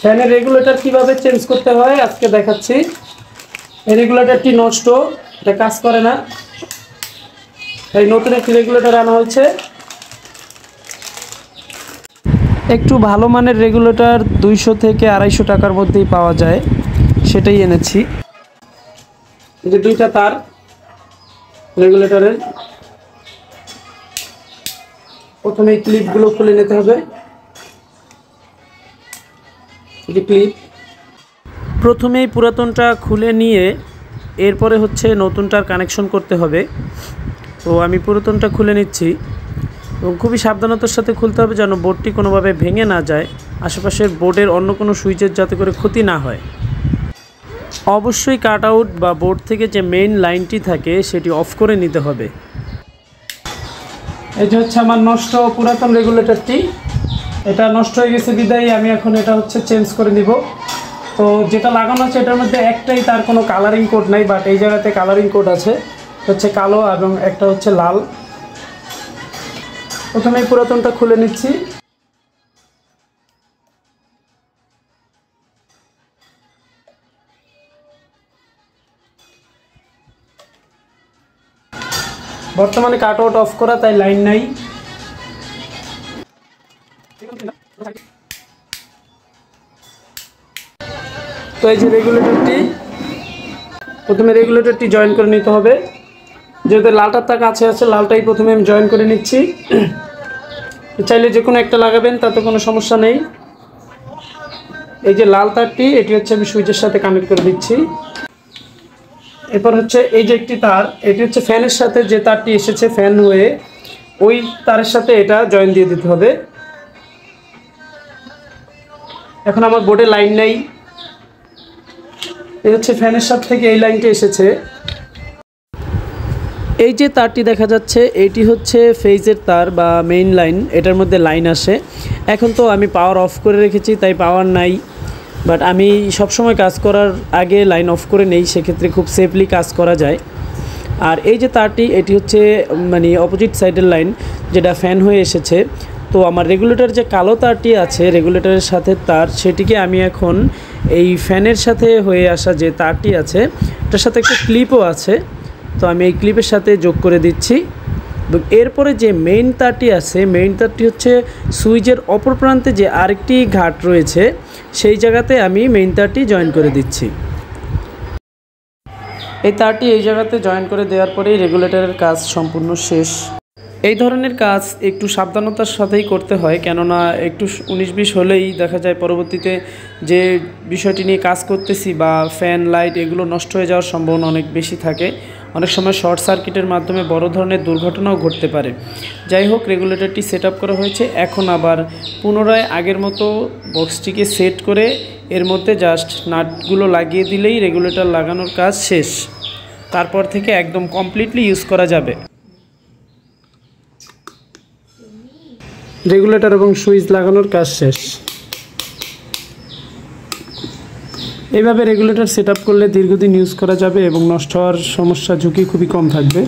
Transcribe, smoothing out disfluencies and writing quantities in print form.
ফ্যানের রেগুলেটর কিভাবে চেঞ্জ করতে হয় আজকে দেখাচ্ছি। এই রেগুলেটরটি নষ্ট, এটা কাজ করে না, এই নতুন একটি রেগুলেটর আনা হয়েছে। একটু ভালো মানের রেগুলেটর 200 থেকে 250 টাকার মধ্যেই পাওয়া যায়, সেটাই এনেছি। এই যে দুইটা তার রেগুলেটরের, প্রথমে এই ক্লিপগুলো খুলে নিতে হবে। এই যে ক্লিপ, প্রথমেই পুরাতনটা খুলে নিয়ে এরপরে হচ্ছে নতুনটার কানেকশন করতে হবে। তো আমি পুরাতনটা খুলে নিচ্ছি এবং খুবই সাবধানতার সাথে খুলতে হবে যেন বোর্ডটি কোনোভাবে ভেঙে না যায়, আশেপাশের বোর্ডের অন্য কোনো সুইচের যাতে করে ক্ষতি না হয়। অবশ্যই কাট আউট বা বোর্ড থেকে যে মেইন লাইনটি থাকে সেটি অফ করে নিতে হবে। এই যে হচ্ছে আমার নষ্ট পুরাতন রেগুলেটরটি, এটা নষ্ট হয়ে গেছে বিদায় আমি এখন এটা হচ্ছে চেঞ্জ করে নিব। তো যেটা লাগানো আছে এটার মধ্যে একটাই তার কোনো কালারিং কোড নাই, বাট এই জায়গাতে কালারিং কোড আছে, হচ্ছে কালো এবং একটা হচ্ছে লাল। প্রথমে পুরাতনটা খুলে নিচ্ছি। বর্তমানে কাট আউট অফ করা, তাই লাইন নাই। তো এই যে রেগুলেটরটি, প্রথমে রেগুলেটরটি জয়েন করে নিতে হবে। যেহেতু লালটার তার কাছে আছে, লালটাই প্রথমে আমি জয়েন করে নিচ্ছি। চাইলে যে কোনো একটা লাগাবেন, তাতে কোনো সমস্যা নেই। এই যে লাল তারটি, এটি হচ্ছে আমি সুইচের সাথে কানেক্ট করে দিচ্ছি। এরপর হচ্ছে এই যে একটি তার, এটি হচ্ছে ফ্যানের সাথে যে তারটি এসেছে ফ্যান হয়ে, ওই তারের সাথে এটা জয়েন দিয়ে দিতে হবে। এখন আমার বোর্ডে লাইন নেই, এই হচ্ছে ফ্যানের সাথে থেকে এই লাইনটি এসেছে। এই যে তারটি দেখা যাচ্ছে এটি হচ্ছে ফেজের তার বা মেইন লাইন, এটার মধ্যে লাইন আসে। এখন তো আমি পাওয়ার অফ করে রেখেছি, তাই পাওয়ার নাই, বাট আমি সবসময় কাজ করার আগে লাইন অফ করে নেই, সেক্ষেত্রে খুব সেফলি কাজ করা যায়। আর এই যে তারটি, এটি হচ্ছে মানে অপোজিট সাইডের লাইন, যেটা ফ্যান হয়ে এসেছে। তো আমার রেগুলেটর যে কালো তারটি আছে রেগুলেটরের সাথে তার, সেটিকে আমি এখন এই ফ্যানের সাথে হয়ে আসা যে তারটি আছে, এটার সাথে একটা ক্লিপও আছে, তো আমি এই ক্লিপের সাথে যোগ করে দিচ্ছি। এবং এরপরে যে মেইন তারটি আছে, মেইন তারটি হচ্ছে সুইচের অপর প্রান্তে যে আরেকটি ঘাট রয়েছে, সেই জায়গাতে আমি মেইন তারটি জয়েন করে দিচ্ছি। এই তারটি এই জায়গাতে জয়েন করে দেওয়ার পরেই রেগুলেটরের কাজ সম্পূর্ণ শেষ। এই ধরনের কাজ একটু সাবধানতার সাথেই করতে হয়, কেননা একটু 19-20 হলেই দেখা যায় পরবর্তীতে যে বিষয়টি নিয়ে কাজ করতেছি বা ফ্যান লাইট এগুলো নষ্ট হয়ে যাওয়ার সম্ভাবনা অনেক বেশি থাকে। অনেক সময় শর্ট সার্কিটের মাধ্যমে বড় ধরনের দুর্ঘটনাও ঘটতে পারে। যাই হোক, রেগুলেটরটি সেট আপ করা হয়েছে। এখন আবার পুনরায় আগের মতো বক্সটিকে সেট করে এর মধ্যে জাস্ট নাটগুলো লাগিয়ে দিলেই রেগুলেটর লাগানোর কাজ শেষ। তারপর থেকে একদম কমপ্লিটলি ইউজ করা যাবে। রেগুলেটর এবং সুইচ লাগানোর কাজ শেষ। এইভাবে রেগুলেটর সেট আপ করলে দীর্ঘদিন ইউজ করা যাবে এবং নষ্ট হওয়ার সমস্যা ঝুঁকি খুবই কম থাকবে।